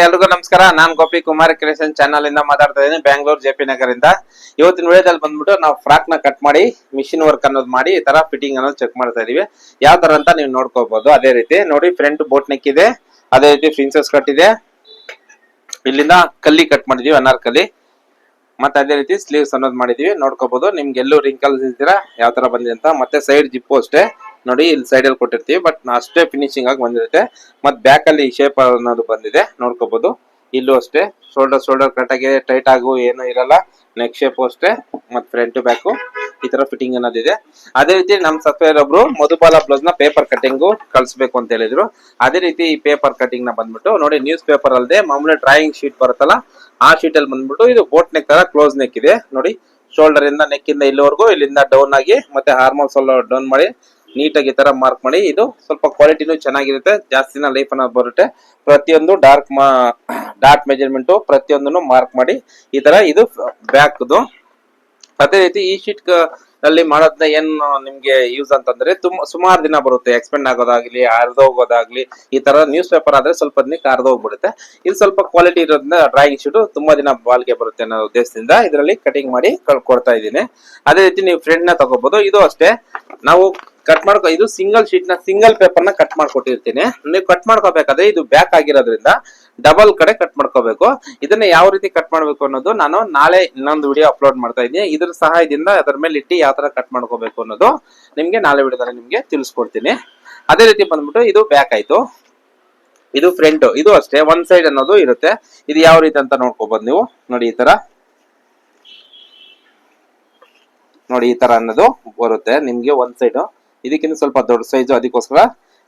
ಎಲ್ರಿಗೂ ನಮಸ್ಕಾರ. ನಾನ್ Gopi Kumar creation channel ಇಂದ ಮಾತಾಡ್ತಾ ಇದ್ದೀನಿ, ಬೆಂಗಳೂರು ಜೆಪಿ ನಗರ್ ಇಂದ. ಇವತ್ತಿನ ವಿಡಿಯೋದಲ್ಲಿ ಬಂದ್ಬಿಟ್ಟು ನಾವು ಫ್ರಾಕ್ ನ ಕಟ್ ಮಾಡಿ ಮಿಷಿನ್ ವರ್ಕ್ ಅನ್ನೋದು ಮಾಡಿ ಈ ತರ ಫಿಟ್ಟಿಂಗ್ ಅನ್ನೋದು ಚೆಕ್ ಮಾಡ್ತಾ ಇದೀವಿ. ಯಾವ ತರ ಅಂತ ನೀವು ನೋಡ್ಕೋಬಹುದು. ಅದೇ ರೀತಿ ನೋಡಿ, ಫ್ರಂಟ್ ಬೋಟ್ ನೆಕ್ ಇದೆ, ಅದೇ ರೀತಿ ಪ್ರಿನ್ಸೆಸ್ ಕಟ್ ಇದೆ, ಇಲ್ಲಿಂದ ಕಲ್ಲಿ ಕಟ್ ಮಾಡಿದೀವಿ, ಅನಾರ್ಕಲಿ, ಮತ್ತೆ ಅದೇ ರೀತಿ ಸ್ಲೀವ್ಸ್ ಅನ್ನೋದು ಮಾಡಿದೀವಿ. ನೋಡ್ಕೋಬಹುದು. ನಿಮ್ಗೆ ಎಲ್ಲೂ ರಿಂಕಲ್ಸ್ ಇದ್ದೀರಾ ಯಾವ ತರ ಬಂದಿದೆ ಅಂತ. ಮತ್ತೆ ಸೈಡ್ ಜಿಪ್ಪು ಅಷ್ಟೇ ನೋಡಿ, ಇಲ್ಲಿ ಸೈಡ್ ಅಲ್ಲಿ ಕೊಟ್ಟಿರ್ತೀವಿ, ಬಟ್ ಅಷ್ಟೇ ಫಿನಿಶಿಂಗ್ ಆಗಿ ಬಂದಿರುತ್ತೆ. ಮತ್ತೆ ಬ್ಯಾಕ್ ಅಲ್ಲಿ ಶೇಪ್ ಅನ್ನೋದು ಬಂದಿದೆ, ನೋಡ್ಕೋಬಹುದು. ಇಲ್ಲೂ ಅಷ್ಟೇ ಶೋಲ್ಡರ್ ಕರೆಕ್ಟ್ ಆಗಿ ಟೈಟ್ ಆಗು ಏನು ಇರಲ್ಲ. ನೆಕ್ ಶೇಪ್ ಅಷ್ಟೇ, ಮತ್ತೆ ಫ್ರಂಟ್ ಬ್ಯಾಕ್ ಈ ತರ ಫಿಟ್ಟಿಂಗ್ ಅನ್ನೋದಿದೆ. ಅದೇ ರೀತಿ ನಮ್ ಸಫ್ವೇರ್ ಒಬ್ರು ಮಧುಬಾಲ ಬ್ಲೌಸ್ ನ ಪೇಪರ್ ಕಟಿಂಗ್ ಕಳಿಸ್ಬೇಕು ಅಂತ ಹೇಳಿದ್ರು. ಅದೇ ರೀತಿ ಈ ಪೇಪರ್ ಕಟಿಂಗ್ ನ ಬಂದ್ಬಿಟ್ಟು ನೋಡಿ, ನ್ಯೂಸ್ ಪೇಪರ್ ಅಲ್ಲದೆ ಮಾಮೂಲಿ ಡ್ರಾಯಿಂಗ್ ಶೀಟ್ ಬರುತ್ತಲ್ಲ, ಆ ಶೀಟ್ ಅಲ್ಲಿ ಬಂದ್ಬಿಟ್ಟು ಇದು ಬೋಟ್ ನೆಕ್ ತರ ಕ್ಲೋಸ್ ನೆಕ್ ಇದೆ ನೋಡಿ. ಶೋಲ್ಡರ್ ಇಂದ ನೆಕ್ ಇಂದ ಇಲ್ಲಿವರೆಗೂ, ಇಲ್ಲಿಂದ ಡೌನ್ ಆಗಿ ಮತ್ತೆ ಹಾರ್ಮೋನ್ಸ್ ಎಲ್ಲ ಡೌನ್ ಮಾಡಿ ನೀಟಾಗಿ ಈ ತರ ಮಾರ್ಕ್ ಮಾಡಿ. ಇದು ಸ್ವಲ್ಪ ಕ್ವಾಲಿಟಿನೂ ಚೆನ್ನಾಗಿರುತ್ತೆ, ಜಾಸ್ತಿನ ಲೈಫ್ ಅನ್ನೋದು ಬರುತ್ತೆ. ಪ್ರತಿಯೊಂದು ಡಾಟ್ ಮೆಜರ್ಮೆಂಟ್ ಪ್ರತಿಯೊಂದನ್ನು ಮಾರ್ಕ್ ಮಾಡಿ ಈ ತರ ಇದು ಬ್ಯಾಕ್ದು. ಅದೇ ರೀತಿ ಈ ಶೀಟ್ ಅಲ್ಲಿ ಮಾಡೋದ್ನ ಏನ್ ನಿಮ್ಗೆ ಯೂಸ್ ಅಂತಂದ್ರೆ ಸುಮಾರು ದಿನ ಬರುತ್ತೆ. ಎಕ್ಸ್ಪೆಂಡ್ ಆಗೋದಾಗ್ಲಿ, ಹೋಗೋದಾಗ್ಲಿ, ಈ ತರ ನ್ಯೂಸ್ ಪೇಪರ್ ಆದ್ರೆ ಸ್ವಲ್ಪ ದಿನಕ್ಕೆ ಹೋಗ್ಬಿಡುತ್ತೆ. ಇದು ಸ್ವಲ್ಪ ಕ್ವಾಲಿಟಿ ಇರೋದ್ರಿಂದ ಡ್ರಾಯಿಂಗ್ ಶೀಟ್ ತುಂಬಾ ದಿನ ಬಾಲ್ಗೆ ಬರುತ್ತೆ ಅನ್ನೋ ಉದ್ದೇಶದಿಂದ ಇದರಲ್ಲಿ ಕಟಿಂಗ್ ಮಾಡಿ ಕೊಡ್ತಾ ಇದ್ದೀನಿ. ಅದೇ ರೀತಿ ನೀವು ಫ್ರೆಂಡ್ ನ ತಗೋಬಹುದು. ಇದು ಅಷ್ಟೇ ನಾವು ಕಟ್ ಮಾಡ್ಕೊ, ಇದು ಸಿಂಗಲ್ ಶೀಟ್ ನ ಸಿಂಗಲ್ ಪೇಪರ್ ನ ಕಟ್ ಮಾಡ್ಕೊಟ್ಟಿರ್ತೀನಿ. ನೀವು ಕಟ್ ಮಾಡ್ಕೋಬೇಕಾದ್ರೆ ಇದು ಬ್ಯಾಕ್ ಆಗಿರೋದ್ರಿಂದ ಡಬಲ್ ಕಡೆ ಕಟ್ ಮಾಡ್ಕೋಬೇಕು. ಇದನ್ನ ಯಾವ ರೀತಿ ಕಟ್ ಮಾಡ್ಬೇಕು ಅನ್ನೋದು ನಾನು ನಾಳೆ ಇನ್ನೊಂದು ವಿಡಿಯೋ ಅಪ್ಲೋಡ್ ಮಾಡ್ತಾ ಇದ್ದೀನಿ. ಇದ್ರ ಸಹಾಯದಿಂದ ಅದರ ಮೇಲೆ ಇಟ್ಟು ಯಾವ ತರ ಕಟ್ ಮಾಡ್ಕೋಬೇಕು ಅನ್ನೋದು ನಿಮ್ಗೆ ನಾಳೆ ವಿಡಿಯೋದಲ್ಲಿ ನಿಮ್ಗೆ ತಿಳಿಸ್ಕೊಡ್ತೀನಿ. ಅದೇ ರೀತಿ ಬಂದ್ಬಿಟ್ಟು ಇದು ಬ್ಯಾಕ್ ಆಯ್ತು, ಇದು ಫ್ರಂಟ್. ಇದು ಅಷ್ಟೇ ಒನ್ ಸೈಡ್ ಅನ್ನೋದು ಇರುತ್ತೆ. ಇದು ಯಾವ ರೀತಿ ಅಂತ ನೋಡ್ಕೋಬಹುದು ನೀವು. ನೋಡಿ ಈ ತರ ನೋಡಿ, ಈ ತರ ಅನ್ನೋದು ಬರುತ್ತೆ ನಿಮ್ಗೆ ಒನ್ ಸೈಡ್. ಇದಕ್ಕಿಂತ ಸ್ವಲ್ಪ ದೊಡ್ಡ ಸೈಜು, ಅದಕ್ಕೋಸ್ಕರ.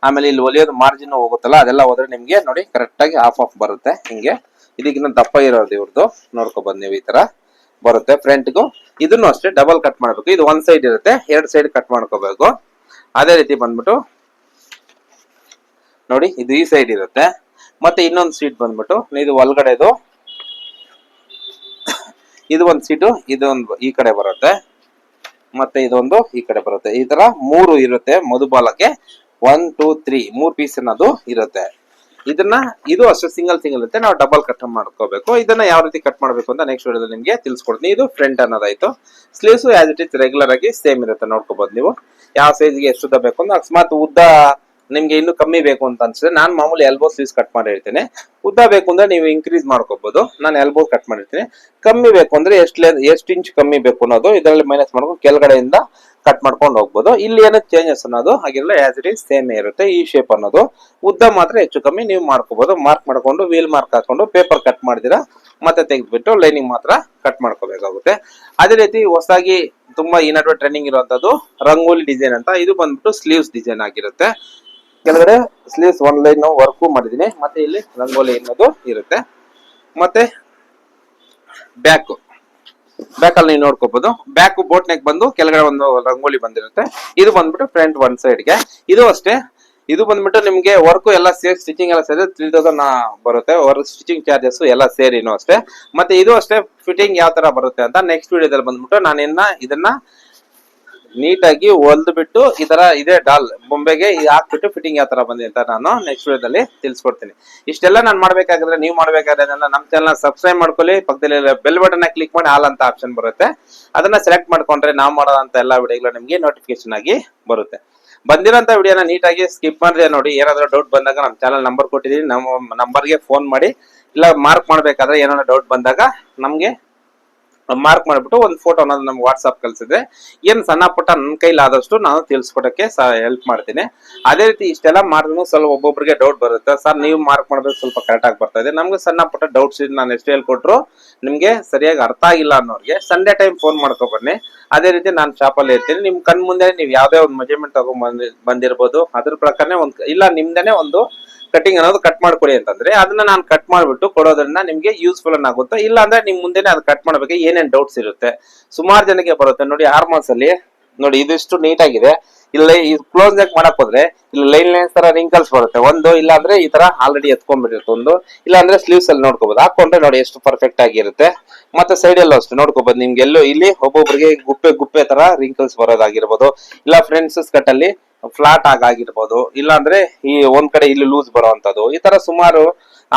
ಆಮೇಲೆ ಇಲ್ಲಿ ಒಲಿಯೋದು ಮಾರ್ಜಿನ್ ಹೋಗುತ್ತಲ್ಲ, ಅದೆಲ್ಲ ಹೋದ್ರೆ ನಿಮ್ಗೆ ನೋಡಿ ಕರೆಕ್ಟ್ ಆಗಿ ಆಫ್ ಬರುತ್ತೆ ಹಿಂಗೆ. ಇದಕ್ಕಿಂತ ದಪ್ಪ ಇರೋದು ಇವ್ರದ್ದು, ನೋಡ್ಕೊಬಂದ್ ನೀವು ಈ ತರ ಬರುತ್ತೆ. ಫ್ರಂಟ್ಗೂ ಇದನ್ನು ಅಷ್ಟೇ ಡಬಲ್ ಕಟ್ ಮಾಡ್ಬೇಕು. ಇದು ಒನ್ ಸೈಡ್ ಇರುತ್ತೆ, ಎರಡು ಸೈಡ್ ಕಟ್ ಮಾಡ್ಕೋಬೇಕು. ಅದೇ ರೀತಿ ಬಂದ್ಬಿಟ್ಟು ನೋಡಿ, ಇದು ಈ ಸೈಡ್ ಇರುತ್ತೆ. ಮತ್ತೆ ಇನ್ನೊಂದು ಸೀಟ್ ಬಂದ್ಬಿಟ್ಟು ಇದು ಒಳಗಡೆದು, ಇದು ಒಂದು ಸೀಟು, ಇದೊಂದು ಈ ಕಡೆ ಬರುತ್ತೆ, ಮತ್ತೆ ಇದೊಂದು ಈ ಕಡೆ ಬರುತ್ತೆ. ಈ ತರ ಮೂರು ಇರುತ್ತೆ ಮಧುಬಾಲಕ್ಕೆ. 1 2 3 ಮೂರ್ ಪೀಸ್ ಅನ್ನೋದು ಇರುತ್ತೆ. ಇದು ಅಷ್ಟೇ ಸಿಂಗಲ್ ಇರುತ್ತೆ, ನಾವು ಡಬಲ್ ಕಟ್ ಮಾಡ್ಕೋಬೇಕು. ಇದನ್ನ ಯಾವ ರೀತಿ ಕಟ್ ಮಾಡ್ಬೇಕು ಅಂತ ನೆಕ್ಸ್ಟ್ ವಿಡಿಯೋದಲ್ಲಿ ನಿಮ್ಗೆ ತಿಳಿಸ್ಕೊಡ್ತೀನಿ. ಇದು ಫ್ರಂಟ್ ಅನ್ನೋದಾಯ್ತು. Sleeves as it is regular ಆಗಿ ಸೇಮ್ ಇರುತ್ತೆ, ನೋಡ್ಕೋಬಹುದು ನೀವು. ಯಾವ ಸೈಜ್ಗೆ ಎಷ್ಟು ಉದ್ದ ಬೇಕು ಅಂತ. ಅಕಸ್ಮಾತ್ ಉದ್ದ ನಿಮ್ಗೆ ಇನ್ನು ಕಮ್ಮಿ ಬೇಕು ಅಂತ ಅನ್ಸಿದ್ರೆ ನಾನು ಮಾಮೂಲಿ ಎಲ್ಬೋ ಸ್ಲೀವ್ಸ್ ಕಟ್ ಮಾಡಿರ್ತೀನಿ. ಉದ್ದ ಬೇಕು ಅಂದ್ರೆ ನೀವು ಇನ್ಕ್ರೀಸ್ ಮಾಡ್ಕೋಬಹುದು. ನಾನು ಎಲ್ಬೋ ಕಟ್ ಮಾಡಿರ್ತೀನಿ. ಕಮ್ಮಿ ಬೇಕು ಅಂದ್ರೆ ಎಷ್ಟು ಇಂಚ್ ಕಮ್ಮಿ ಬೇಕು ಅನ್ನೋದು ಇದರಲ್ಲಿ ಮೈನಸ್ ಮಾಡ್ಕೊಂಡು ಕೆಳಗಡೆಯಿಂದ ಕಟ್ ಮಾಡ್ಕೊಂಡು ಹೋಗ್ಬೋದು. ಇಲ್ಲಿ ಏನೋ ಚೇಂಜಸ್ ಅನ್ನೋದು ಹಾಗಿರಲ್ಲ, ಆಸ್ ಇಟ್ ಇಸ್ ಸೇಮ್ ಇರುತ್ತೆ. ಈ ಶೇಪ್ ಅನ್ನೋದು ಉದ್ದ ಮಾತ್ರ ಹೆಚ್ಚು ಕಮ್ಮಿ ನೀವು ಮಾಡ್ಕೋಬಹುದು. ಮಾರ್ಕ್ ಮಾಡ್ಕೊಂಡು ವೀಲ್ ಮಾರ್ಕ್ ಹಾಕೊಂಡು ಪೇಪರ್ ಕಟ್ ಮಾಡಿದಿರಾ ಮತ್ತೆ ತೆಗೆದ್ಬಿಟ್ಟು ಲೈನಿಂಗ್ ಮಾತ್ರ ಕಟ್ ಮಾಡ್ಕೋಬೇಕಾಗುತ್ತೆ. ಅದೇ ರೀತಿ ಹೊಸದಾಗಿ ತುಂಬಾ ಈ ನಡುವೆ ಟ್ರೆಂಡಿಂಗ್ ಇರುವಂತದ್ದು ರಂಗೋಲಿ ಡಿಸೈನ್ ಅಂತ. ಇದು ಬಂದ್ಬಿಟ್ಟು ಸ್ಲೀವ್ಸ್ ಡಿಸೈನ್ ಆಗಿರುತ್ತೆ. ಕೆಳಗಡೆ ಸ್ಲೀವ್ಸ್ ಒನ್ ಲೈನ್ ವರ್ಕ್ ಮಾಡಿದೀನಿ, ಮತ್ತೆ ಇಲ್ಲಿ ರಂಗೋಲಿ ಅನ್ನೋದು ಇರುತ್ತೆ. ಮತ್ತೆ ಬ್ಯಾಕ್ ಅಲ್ಲಿ ನೀವು ನೋಡ್ಕೋಬಹುದು. ಬ್ಯಾಕ್ ಬೋಟ್ ನೆಕ್ ಬಂದು ಕೆಳಗಡೆ ಒಂದು ರಂಗೋಲಿ ಬಂದಿರುತ್ತೆ. ಇದು ಬಂದ್ಬಿಟ್ಟು ಫ್ರಂಟ್ ಒನ್ ಸೈಡ್ಗೆ. ಇದು ಅಷ್ಟೇ, ಇದು ಬಂದ್ಬಿಟ್ಟು ನಿಮ್ಗೆ ವರ್ಕ್ ಎಲ್ಲ ಸೇರಿ ಸ್ಟಿಚಿಂಗ್ ಎಲ್ಲ ಸೇರಿ 3000 ಬರುತ್ತೆ. ವರ್ಕ್ ಸ್ಟಿಚಿಂಗ್ ಚಾರ್ಜಸ್ ಎಲ್ಲ ಸೇರಿನೂ ಅಷ್ಟೇ. ಮತ್ತೆ ಇದು ಅಷ್ಟೇ ಫಿಟ್ಟಿಂಗ್ ಯಾವ ತರ ಬರುತ್ತೆ ಅಂತ ನೆಕ್ಸ್ಟ್ ವಿಡಿಯೋದಲ್ಲಿ ಬಂದ್ಬಿಟ್ಟು ನಾನು ಇದನ್ನ ನೀಟಾಗಿ ಹೊಲ್ದು ಬಿಟ್ಟು ಈ ತರ ಇದೆ ಡಾಲ್ ಬೊಂಬೆಗೆ ಹಾಕ್ಬಿಟ್ಟು ಫಿಟ್ಟಿಂಗ್ ಯಾವ ತರ ಬಂದಿದೆ ಅಂತ ನಾನು ನೆಕ್ಸ್ಟ್ ವಿಡಿಯೋದಲ್ಲಿ ತಿಳಿಸ್ಕೊಡ್ತೀನಿ. ಇಷ್ಟೆಲ್ಲ ನಾನು ಮಾಡ್ಬೇಕಾದ್ರೆ, ನೀವು ಮಾಡ್ಬೇಕಾದ್ರೆ ನಮ್ಮ ಚಾನಲ್ ಸಬ್ಸ್ಕ್ರೈಬ್ ಮಾಡ್ಕೊಳ್ಳಿ. ಪಕ್ಕದಲ್ಲಿ ಬೆಲ್ ಬಟನ್ ಕ್ಲಿಕ್ ಮಾಡಿ ಆಲ್ ಅಂತ ಆಪ್ಷನ್ ಬರುತ್ತೆ. ಅದನ್ನ ಸೆಲೆಕ್ಟ್ ಮಾಡ್ಕೊಂಡ್ರೆ ನಾವು ಮಾಡೋದಂತ ಎಲ್ಲ ವಿಡಿಯೋಗಳು ನಿಮ್ಗೆ ನೋಟಿಫಿಕೇಶನ್ ಆಗಿ ಬರುತ್ತೆ. ಬಂದಿರೋಂತ ವಿಡಿಯೋನ ನೀಟಾಗಿ ಸ್ಕಿಪ್ ಮಾಡಿದ್ರೆ ನೋಡಿ. ಏನಾದ್ರೂ ಡೌಟ್ ಬಂದಾಗ ನಮ್ಮ ಚಾನಲ್ ನಂಬರ್ ಕೊಟ್ಟಿದೀನಿ, ನಮ್ಮ ನಂಬರ್ಗೆ ಫೋನ್ ಮಾಡಿ. ಇಲ್ಲ ಮಾರ್ಕ್ ಮಾಡ್ಬೇಕಾದ್ರೆ ಏನಾದ್ರು ಡೌಟ್ ಬಂದಾಗ ನಮ್ಗೆ ಮಾರ್ಕ್ ಮಾಡ್ಬಿಟ್ಟು ಒಂದು ಫೋಟೋ ಅನ್ನೋದು ನಮ್ಗೆ ವಾಟ್ಸ್ಆಪ್ ಕಳ್ಸಿದ್ರೆ ಏನ್ ಸಣ್ಣ ಪುಟ್ಟ ನನ್ನ ಕೈಲಾದಷ್ಟು ನಾನು ತಿಳಿಸ್ಕೊಡಕ್ಕೆ ಹೆಲ್ಪ್ ಮಾಡ್ತೀನಿ. ಅದೇ ರೀತಿ ಇಷ್ಟೆಲ್ಲ ಮಾಡಿದ್ರು ಸ್ವಲ್ಪ ಒಬ್ಬೊಬ್ರಿಗೆ ಡೌಟ್ ಬರುತ್ತೆ. ಸರ್ ನೀವು ಮಾರ್ಕ್ ಮಾಡೋದು ಸ್ವಲ್ಪ ಕರೆಕ್ಟ್ ಆಗಿ ಬರ್ತಾ ಇದೆ, ನಮ್ಗೆ ಸಣ್ಣ ಪುಟ್ಟ ಡೌಟ್ಸ್ ಇದೆ, ನಾನು ಎಷ್ಟು ಹೇಳ್ಕೊಟ್ರು ನಿಮ್ಗೆ ಸರಿಯಾಗಿ ಅರ್ಥ ಆಗಿಲ್ಲ ಅನ್ನೋರಿಗೆ ಸಂಡೇ ಟೈಮ್ ಫೋನ್ ಮಾಡ್ಕೊ ಬನ್ನಿ. ಅದೇ ರೀತಿ ನಾನು ಶಾಪಲ್ಲಿ ಇರ್ತೀನಿ. ನಿಮ್ ಕಣ್ ಮುಂದೆ ನೀವು ಯಾವ್ದೇ ಒಂದು ಮೆಜರ್ಮೆಂಟ್ ತಗೊಂಡ್ ಬಂದಿರ್ಬೋದು, ಅದ್ರ ಪ್ರಕಾರನೇ ಇಲ್ಲ ನಿಮ್ದೇನೆ ಒಂದು ಕಟಿಂಗ್ ಅನ್ನೋದು ಕಟ್ ಮಾಡ್ಕೊಡಿ ಅಂತಂದ್ರೆ ಅದನ್ನ ನಾನು ಕಟ್ ಮಾಡ್ಬಿಟ್ಟು ಕೊಡೋದ್ರಿಂದ ನಿಮ್ಗೆ ಯೂಸ್ಫುಲ್ ಆಗುತ್ತೆ. ಇಲ್ಲ ಅಂದ್ರೆ ನಿಮ್ ಮುಂದೆನೆ ಅದು ಕಟ್ ಮಾಡ್ಬೇಕು. ಏನೇನ್ ಡೌಟ್ಸ್ ಇರುತ್ತೆ ಸುಮಾರು ಜನಕ್ಕೆ ಬರುತ್ತೆ ನೋಡಿ. ಹಾರ್ಮೋನ್ಸ್ ಅಲ್ಲಿ ನೋಡಿ, ಇದಿಷ್ಟು ನೀಟ್ ಆಗಿದೆ. ಇಲ್ಲಿ ಕ್ಲೋಸ್ ನೆಕ್ ಮಾಡಕ್ ಹೋದ್ರೆ ಇಲ್ಲಿ ಲೈನ್ ತರ ರಿಂಕಲ್ಸ್ ಬರುತ್ತೆ ಒಂದು. ಇಲ್ಲ ಅಂದ್ರೆ ಈ ತರ ಆಲ್ರೆಡಿ ಎತ್ಕೊಂಡ್ಬಿಟ್ಟಿರುತ್ತೆ ಒಂದು. ಇಲ್ಲ ಅಂದ್ರೆ ಸ್ಲೀವ್ಸ್ ಅಲ್ಲಿ ನೋಡ್ಕೋಬಹುದು, ಹಾಕೊಂಡ್ರೆ ನೋಡಿ ಎಷ್ಟು ಪರ್ಫೆಕ್ಟ್ ಆಗಿರುತ್ತೆ. ಮತ್ತೆ ಸೈಡ್ ಎಲ್ಲೂ ಅಷ್ಟು ನೋಡ್ಕೋಬಹುದು. ನಿಮ್ಗೆ ಎಲ್ಲೋ ಇಲ್ಲಿ ಒಬ್ಬೊಬ್ರಿಗೆ ಗುಪ್ಪೆ ತರ ರಿಂಕಲ್ಸ್ ಬರೋದಾಗಿರ್ಬೋದು, ಇಲ್ಲ ಫ್ರೆಂಡ್ಸ್ ಕಟ್ ಅಲ್ಲಿ ಫ್ಲಾಟ್ ಆಗಿರ್ಬೋದು, ಇಲ್ಲ ಅಂದ್ರೆ ಈ ಒಂದ್ ಕಡೆ ಇಲ್ಲಿ ಲೂಸ್ ಬರುವಂತದ್ದು. ಈ ತರ ಸುಮಾರು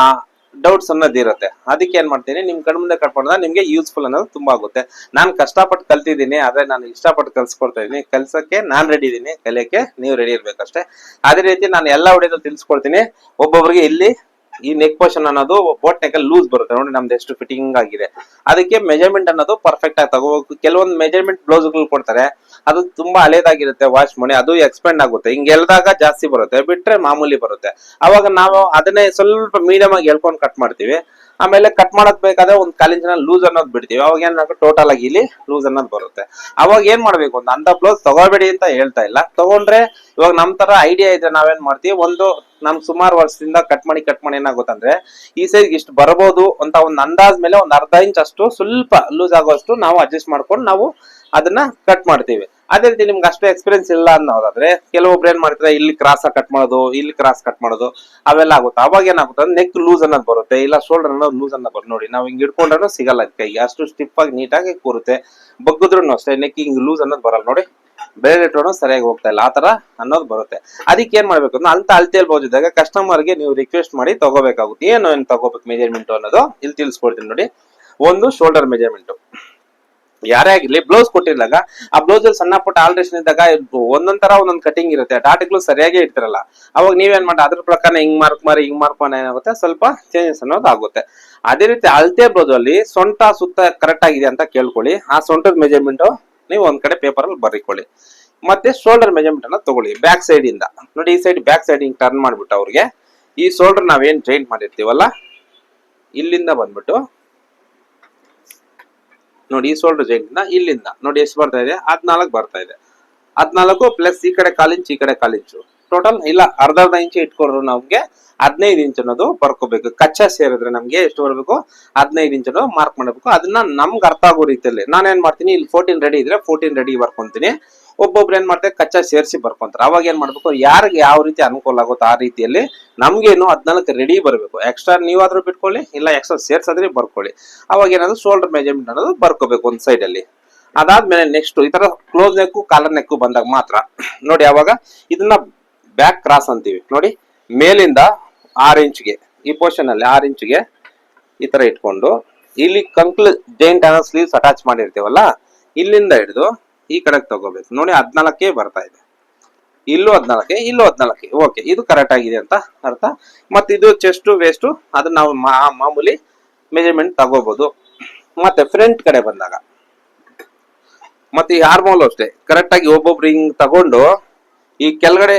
ಡೌಟ್ಸ್ ಅನ್ನೋದು ಇರುತ್ತೆ. ಅದಕ್ಕೆ ಏನ್ ಮಾಡ್ತೀನಿ, ನಿಮ್ ಕಣ್ ಮುಂದೆ ಕಟ್ಕೊಂಡ್ರೆ ನಿಮ್ಗೆ ಯೂಸ್ಫುಲ್ ಅನ್ನೋದು ತುಂಬಾ ಆಗುತ್ತೆ. ನಾನು ಕಷ್ಟಪಟ್ಟು ಕಲ್ತಿದ್ದೀನಿ, ಆದ್ರೆ ನಾನು ಇಷ್ಟಪಟ್ಟು ಕಲ್ಸ್ಕೊಡ್ತಾ ಇದೀನಿ. ಕಲ್ಸಕ್ಕೆ ನಾನ್ ರೆಡಿ ಇದೀನಿ, ಕಲಿಯಕ್ಕೆ ನೀವು ರೆಡಿ ಇರ್ಬೇಕಷ್ಟೇ. ಅದೇ ರೀತಿ ನಾನು ಎಲ್ಲಾ ವಿಡಿಯೋದಲ್ಲಿ ತಿಳಿಸ್ಕೊಡ್ತೀನಿ. ಒಬ್ಬೊಬ್ರಿಗೆ ಇಲ್ಲಿ ಈ ನೆಕ್ ಪೋರ್ಷನ್ ಅನ್ನೋದು ಬೋಟ್ ನೆಕ್ ಲೂಸ್ ಬರುತ್ತೆ ನೋಡಿ, ನಮ್ದು ಎಷ್ಟು ಫಿಟ್ಟಿಂಗ್ ಆಗಿದೆ. ಅದಕ್ಕೆ ಮೆಜರ್ಮೆಂಟ್ ಅನ್ನೋದು ಪರ್ಫೆಕ್ಟ್ ಆಗಿ ತಗೋಬೇಕು. ಕೆಲವೊಂದು ಮೆಜರ್ಮೆಂಟ್ ಬ್ಲೌಸ್ ಗಳು ಕೊಡ್ತಾರೆ, ಅದು ತುಂಬಾ ಹಳೇದಾಗಿರುತ್ತೆ, ವಾಶ್ ಮಾಡಿ ಅದು ಎಕ್ಸ್ಪೆಂಡ್ ಆಗುತ್ತೆ. ಹಿಂಗ್ ಎಲ್ದಾಗ ಜಾಸ್ತಿ ಬರುತ್ತೆ, ಬಿಟ್ರೆ ಮಾಮೂಲಿ ಬರುತ್ತೆ. ಅವಾಗ ನಾವು ಅದನ್ನೇ ಸ್ವಲ್ಪ ಮೀಡಿಯಂ ಆಗಿ ಎಳ್ಕೊಂಡು ಕಟ್ ಮಾಡ್ತೀವಿ. ಆಮೇಲೆ ಕಟ್ ಮಾಡಕ್ ಬೇಕಾದ್ರೆ ಒಂದು ಕಾಲಿಂಚಿನ ಲೂಸ್ ಅನ್ನೋದು ಬಿಡ್ತೀವಿ. ಅವಾಗ ಏನ್ ಟೋಟಲ್ ಆಗಿ ಇಲ್ಲಿ ಲೂಸ್ ಅನ್ನೋದು ಬರುತ್ತೆ. ಅವಾಗ ಏನ್ ಮಾಡ್ಬೇಕು, ಒಂದು ಅಂತ ಬ್ಲೌಸ್ ತಗೋಬೇಡಿ ಅಂತ ಹೇಳ್ತಾ ಇಲ್ಲ, ತಗೊಂಡ್ರೆ ಇವಾಗ ನಮ್ ತರ ಐಡಿಯಾ ಇದ್ರೆ ನಾವೇನ್ ಮಾಡ್ತೀವಿ, ಒಂದು ನಮ್ ಸುಮಾರು ವರ್ಷದಿಂದ ಕಟ್ ಮಾಡಿ ಏನಾಗುತ್ತಂದ್ರೆ ಈ ಸೈಜ್ ಇಷ್ಟು ಬರಬಹುದು ಅಂತ ಒಂದು ಅಂದಾಜ್ ಮೇಲೆ ಒಂದು ಅರ್ಧ ಇಂಚ್ ಅಷ್ಟು ಸ್ವಲ್ಪ ಲೂಸ್ ಆಗೋಷ್ಟು ನಾವು ಅಡ್ಜಸ್ಟ್ ಮಾಡ್ಕೊಂಡು ನಾವು ಅದನ್ನ ಕಟ್ ಮಾಡ್ತೀವಿ. ಅದೇ ರೀತಿ ನಿಮ್ಗೆ ಅಷ್ಟು ಎಕ್ಸ್ಪೀರಿಯನ್ಸ್ ಇಲ್ಲ ಅನ್ನೋದಾದ್ರೆ ಕೆಲವೊಬ್ರು ಏನ್ ಮಾಡ್ತಾರೆ, ಇಲ್ಲಿ ಕ್ರಾಸ್ ಕಟ್ ಮಾಡೋದು, ಇಲ್ಲಿ ಕ್ರಾಸ್ ಕಟ್ ಮಾಡೋದು, ಅವೆಲ್ಲ ಆಗುತ್ತೆ. ಅವಾಗ ಏನಾಗುತ್ತೆ, ನೆಕ್ ಲೂಸ್ ಅನ್ನೋದು ಬರುತ್ತೆ, ಇಲ್ಲ ಶೋಲ್ಡರ್ ಅನ್ನೋದು ಲೂಸ್ ಅನ್ನೋದು ಬರುತ್ತೆ. ನೋಡಿ ನಾವು ಹಿಂಗ್ ಇಟ್ಕೊಂಡ್ರೂ ಸಿಗಲ್ಲ ಕೈಗೆ, ಅಷ್ಟು ಸ್ಟಿಫ್ ಆಗಿ ನೀಟಾಗಿ ಕೂರುತ್ತೆ. ಬಗ್ಗಿದ್ರು ಅಷ್ಟೇ ನೆಕ್ ಹಿಂಗ್ ಲೂಸ್ ಅನ್ನೋದು ಬರಲ್ಲ ನೋಡಿ, ಬೇರೆ ಇಟ್ಟರು ಸರಿಯಾಗಿ ಹೋಗ್ತಾ ಇಲ್ಲ, ಆತರ ಅನ್ನೋದು ಬರುತ್ತೆ. ಅದಕ್ಕೆ ಏನ್ ಮಾಡ್ಬೇಕು ಅಂದ್ರೆ ಅಂತ ಅಳತೆಯಲ್ಲಿ ಬೋದಿದ್ದಾಗ ಕಸ್ಟಮರ್ಗೆ ನೀವು ರಿಕ್ವೆಸ್ಟ್ ಮಾಡಿ ತಗೋಬೇಕಾಗುತ್ತೆ. ಏನ್ ತಗೋಬೇಕು ಮೆಜರ್ಮೆಂಟ್ ಅನ್ನೋದು ಇಲ್ಲಿ ತಿಳಿಸ್ಕೊಡ್ತೀನಿ ನೋಡಿ. ಒಂದು ಶೋಲ್ಡರ್ ಮೆಜರ್ಮೆಂಟ್, ಯಾರೇ ಆಗಿರ್ಲಿ ಬ್ಲೌಸ್ ಕೊಟ್ಟಿರ್ದಾಗ ಆ ಬ್ಲೌಸ್ ಅಲ್ಲಿ ಸಣ್ಣ ಪುಟ್ಟ ಆಲ್ಟ್ರೇಷನ್ ಇದ್ದಾಗ ಒಂದೊಂದ್ ತರ ಒಂದೊಂದ್ ಕಟಿಂಗ್ ಇರುತ್ತೆ, ಡಾಟ್ಗಳು ಸರಿಯಾಗಿ ಇರ್ತಿರಲ್ಲ. ಅವಾಗ ನೀವೇನ್ ಮಾಡಿ ಅದ್ರ ಪ್ರಕಾರ ಹಿಂಗ್ ಮಾರ್ಕ್ ಏನಾಗುತ್ತೆ, ಸ್ವಲ್ಪ ಚೇಂಜಸ್ ಅನ್ನೋದು ಆಗುತ್ತೆ. ಅದೇ ರೀತಿ ಅಳತೆ ಬ್ಲೌಸ್ ಅಲ್ಲಿ ಸೊಂಟ ಸುತ್ತ ಕರೆಕ್ಟ್ ಆಗಿದೆ ಅಂತ ಕೇಳ್ಕೊಳ್ಳಿ. ಆ ಸೊಂಟದ ಮೆಜರ್ಮೆಂಟ್ ನೀವು ಒಂದ್ ಕಡೆ ಪೇಪರ್ ಅಲ್ಲಿ ಬರೀಕೊಳ್ಳಿ. ಮತ್ತೆ ಶೋಲ್ಡರ್ ಮೆಜರ್ಮೆಂಟ್ ಅನ್ನ ತಗೊಳ್ಳಿ ಬ್ಯಾಕ್ ಸೈಡ್ ಇಂದ. ನೋಡಿ ಈ ಸೈಡ್ ಬ್ಯಾಕ್ ಸೈಡ್ ಹಿಂಗ್ ಟರ್ನ್ ಮಾಡ್ಬಿಟ್ಟು ಅವ್ರಿಗೆ ಈ ಶೋಲ್ಡರ್ ನಾವೇನ್ ಜಾಯಿಂಟ್ ಮಾಡಿರ್ತೀವಲ್ಲ ಇಲ್ಲಿಂದ ಬಂದ್ಬಿಟ್ಟು ನೋಡಿ, ಈ ಶೋಲ್ಡರ್ ಜಾಯಿಂಟ್ ಇಂದ ಇಲ್ಲಿಂದ ನೋಡಿ ಎಷ್ಟು ಬರ್ತಾ ಇದೆ, 14 ಬರ್ತಾ ಇದೆ. 14 ಪ್ಲಸ್ ಈ ಕಡೆ 1/4 ಇಂಚ್, ಈ ಕಡೆ 1/4 ಇಂಚು, ಟೋಟಲ್ ಇಲ್ಲ ಅರ್ಧ ಇಂಚ್ ಇಟ್ಕೊಂಡ್ರು ನಮ್ಗೆ 15 ಇಂಚ್ ಅನ್ನೋದು ಬರ್ಕೋಬೇಕು. ಕಚ್ಚಾ ಸೇರಿದ್ರೆ ನಮ್ಗೆ ಎಷ್ಟು ಬರಬೇಕು, 15 ಇಂಚ್ ಅನ್ನೋದು ಮಾರ್ಕ್ ಮಾಡಬೇಕು. ಅದನ್ನ ನಮ್ಗೆ ಅರ್ಥ ಆಗೋ ರೀತಿಯಲ್ಲಿ ನಾನೇನ್ ಮಾಡ್ತೀನಿ, ಇಲ್ಲಿ 14 ರೆಡಿ ಇದ್ರೆ 14 ರೆಡಿ ಬರ್ಕೊಂತೀನಿ. ಒಬ್ಬೊಬ್ರು ಏನ್ ಮಾಡ್ತಾರೆ, ಕಚ್ಚಾ ಸೇರಿಸಿ ಬರ್ಕೊಂತಾರೆ. ಅವಾಗ ಏನ್ ಮಾಡ್ಬೇಕು, ಯಾರಿಗೆ ಯಾವ ರೀತಿ ಅನುಕೂಲ ಆಗುತ್ತೋ ಆ ರೀತಿಯಲ್ಲಿ ನಮ್ಗೇನು 14 ರೆಡಿ ಬರಬೇಕು. ಎಕ್ಸ್ಟ್ರಾ ನೀವಾದ್ರೂ ಬಿಟ್ಕೊಳ್ಳಿ, ಇಲ್ಲ ಎಕ್ಸ್ಟ್ರಾ ಸೇರ್ಸಾದ್ರೆ ಬರ್ಕೊಳ್ಳಿ. ಅವಾಗ ಏನಾದ್ರು ಶೋಲ್ಡರ್ ಮೆಜರ್ಮೆಂಟ್ ಅನ್ನೋದು ಬರ್ಕೋಬೇಕು ಒಂದ್ ಸೈಡ್ ಅಲ್ಲಿ. ಅದಾದ್ಮೇಲೆ ನೆಕ್ಸ್ಟ್ ಈ ತರ ಕ್ಲೋಸ್ ನೆಕ್ಕು ಕಾಲರ್ ನೆಕ್ಕು ಬಂದಾಗ ಮಾತ್ರ ನೋಡಿ, ಅವಾಗ ಇದನ್ನ ಬ್ಯಾಕ್ ಕ್ರಾಸ್ ಅಂತೀವಿ ನೋಡಿ. ಮೇಲಿಂದ 6 ಇಂಚ್ಗೆ ಈ ಪೋರ್ಷನ್ ಅಲ್ಲಿ 6 ಇಂಚ್ಗೆ ಈ ತರ ಇಟ್ಕೊಂಡು ಇಲ್ಲಿ ಕಂಕ್ಲ್ ಜೈಂಟ್ ಅನ್ನೋ ಸ್ಲೀವ್ಸ್ ಅಟ್ಯಾಚ್ ಮಾಡಿರ್ತೀವಲ್ಲ, ಇಲ್ಲಿಂದ ಹಿಡಿದು ಈ ಕಡೆಗೆ ತಗೋಬೇಕು ನೋಡಿ. 14 ಬರ್ತಾ ಇದೆ, ಇಲ್ಲೂ 14, ಇಲ್ಲೂ 14. ಓಕೆ, ಇದು ಕರೆಕ್ಟ್ ಆಗಿದೆ ಅಂತ ಅರ್ಥ. ಮತ್ತೆ ಇದು ಚೆಸ್ಟ್ ವೇಸ್ಟ್ ಅದನ್ನ ನಾವು ಮಾಮೂಲಿ ಮೆಜರ್ಮೆಂಟ್ ತಗೋಬಹುದು. ಮತ್ತೆ ಫ್ರಂಟ್ ಕಡೆ ಬಂದಾಗ ಮತ್ತೆ ಈ ಆರ್ಮೋಲ್ ಅಷ್ಟೇ ಕರೆಕ್ಟ್ ಆಗಿ ಒಬ್ಬೊಬ್ರು ಹಿಂಗ್ ತಗೊಂಡು ಈ ಕೆಳಗಡೆ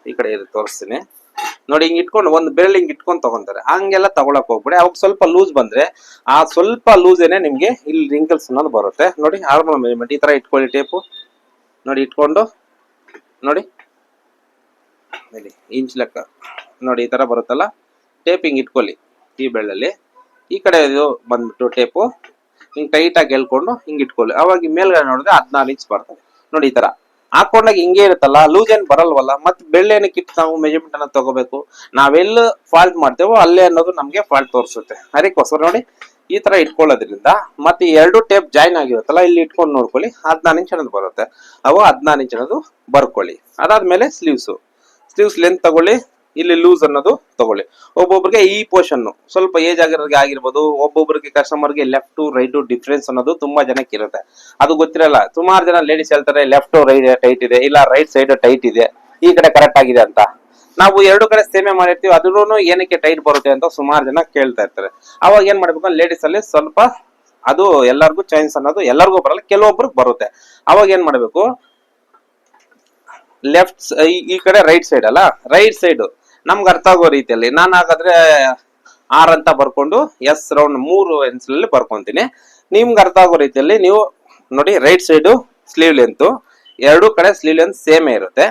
ಈ ಕಡೆ ತೋರಿಸ್ತೀನಿ ನೋಡಿ, ಹಿಂಗ್ ಇಟ್ಕೊಂಡು ಒಂದು ಬೆರಳು ಹಿಂಗ್ ಇಟ್ಕೊಂಡು ತಗೊಂತಾರೆ. ಹಂಗೆಲ್ಲ ತಗೊಳಕ್ ಹೋಗ್ಬಿಡಿ. ಅವಾಗ ಸ್ವಲ್ಪ ಲೂಸ್ ಬಂದ್ರೆ ಆ ಸ್ವಲ್ಪ ಲೂಸ್ ಏನೇ ನಿಮ್ಗೆ ಇಲ್ಲಿ ರಿಂಕಲ್ಸ್ ಅನ್ನೋದು ಬರುತ್ತೆ ನೋಡಿ. ಆರ್ಮೋಲ್ ಮೆಜರ್ಮೆಂಟ್ ಈ ತರ ಇಟ್ಕೊಳ್ಳಿ, ಟೇಪು ನೋಡಿ ಇಟ್ಕೊಂಡು ನೋಡಿ ಇಂಚ್ ಲೆಕ್ಕ ನೋಡಿ ಈ ತರ ಬರುತ್ತಲ್ಲ, ಟೇಪ್ ಹಿಂಗ್ ಇಟ್ಕೊಳ್ಳಿ ಈ ಬೆಳ್ಳಲ್ಲಿ. ಈ ಕಡೆ ಇದು ಬಂದ್ಬಿಟ್ಟು ಟೇಪು ಹಿಂಗ್ ಟೈಟ್ ಆಗಿ ಎಳ್ಕೊಂಡು ಹಿಂಗ್ ಇಟ್ಕೊಳ್ಳಿ. ಅವಾಗ ಮೇಲ್ಗಡೆ ನೋಡಿದ್ರೆ 14 ಇಂಚ್ ಬರ್ತದೆ ನೋಡಿ. ಈ ತರ ಹಾಕೊಂಡಾಗ ಹಿಂಗೆ ಇರುತ್ತಲ್ಲ, ಲೂಸ್ ಏನ್ ಬರಲ್ವಲ್ಲ. ಮತ್ತೆ ಬೆಳ್ಳೆನಕ್ಕೆ ಇಟ್ಟು ನಾವು ಮೆಜರ್ಮೆಂಟ್ ಅನ್ನ ತಗೋಬೇಕು. ನಾವೆಲ್ಲ ಫಾಲ್ಟ್ ಮಾಡ್ತೇವೋ ಅಲ್ಲೇ ಅನ್ನೋದು ನಮ್ಗೆ ಫಾಲ್ಟ್ ತೋರಿಸುತ್ತೆ. ಅದಕ್ಕೋಸ್ಕರ ನೋಡಿ ಈ ತರ ಇಟ್ಕೊಳ್ಳೋದ್ರಿಂದ ಮತ್ತೆ ಎರಡು ಟೇಪ್ ಜಾಯಿನ್ ಆಗಿರುತ್ತಲ್ಲ, ಇಲ್ಲಿ ಇಟ್ಕೊಂಡು ನೋಡ್ಕೊಳ್ಳಿ 14 ಇಂಚ್ ಅನ್ನೋದು ಬರುತ್ತೆ. ಅವು 14 ಇಂಚ್ ಅನ್ನೋದು ಬರ್ಕೊಳ್ಳಿ. ಅದಾದ್ಮೇಲೆ ಸ್ಲೀವ್ಸ್ ಲೆಂತ್ ತಗೊಳ್ಳಿ, ಇಲ್ಲಿ ಲೂಸ್ ಅನ್ನೋದು ತಗೊಳ್ಳಿ. ಒಬ್ಬೊಬ್ರಿಗೆ ಈ ಪೋರ್ಷನ್ ಸ್ವಲ್ಪ ಏಜ್ ಆಗಿರ್ಬೋದು, ಒಬ್ಬೊಬ್ರಿಗೆ ಕಸ್ಟಮರ್ಗೆ ಲೆಫ್ಟ್ ರೈಟ್ ಡಿಫ್ರೆನ್ಸ್ ಅನ್ನೋದು ತುಂಬಾ ಜನಕ್ಕೆ ಇರುತ್ತೆ. ಅದು ಗೊತ್ತಿರಲ್ಲ. ಸುಮಾರು ಜನ ಲೇಡೀಸ್ ಹೇಳ್ತಾರೆ ಲೆಫ್ಟ್ ರೈಟ್ ಟೈಟ್ ಇದೆ, ಇಲ್ಲ ರೈಟ್ ಸೈಡ್ ಟೈಟ್ ಇದೆ, ಈ ಕಡೆ ಕರೆಕ್ಟ್ ಆಗಿದೆ ಅಂತ. ನಾವು ಎರಡು ಕಡೆ ಸೇಮೆ ಮಾಡಿರ್ತೀವಿ, ಅದ್ರೂ ಏನಕ್ಕೆ ಟೈಟ್ ಬರುತ್ತೆ ಅಂತ ಸುಮಾರು ಜನ ಕೇಳ್ತಾ ಇರ್ತಾರೆ. ಅವಾಗ ಏನ್ ಮಾಡ್ಬೇಕು, ಲೇಡೀಸ್ ಅಲ್ಲಿ ಸ್ವಲ್ಪ ಅದು ಎಲ್ಲರಿಗೂ ಚೇಂಜ್ ಅನ್ನೋದು ಎಲ್ಲರಿಗೂ ಬರಲ್ಲ, ಕೆಲವೊಬ್ರಿಗೆ ಬರುತ್ತೆ. ಅವಾಗ ಏನ್ ಮಾಡ್ಬೇಕು, ಲೆಫ್ಟ್ ಈ ಕಡೆ ರೈಟ್ ಸೈಡ್ ಅಲ್ಲ, ರೈಟ್ ಸೈಡ್ ನಮ್ಗೆ ಅರ್ಥ ಆಗೋ ರೀತಿಯಲ್ಲಿ ನಾನು ಹಾಗಾದ್ರೆ 6 ಅಂತ ಬರ್ಕೊಂಡು ಎಸ್ ರೌಂಡ್ 3 ಇಂಚಲ್ಲಿ ಬರ್ಕೊಂತೀನಿ. ನಿಮ್ಗೆ ಅರ್ಥ ಆಗೋ ರೀತಿಯಲ್ಲಿ ನೀವು ನೋಡಿ, ರೈಟ್ ಸೈಡ್ ಸ್ಲೀವ್ ಲೆಂತ್ ಎರಡು ಕಡೆ ಸ್ಲೀವ್ ಲೆಂತ್ ಸೇಮೇ ಇರುತ್ತೆ.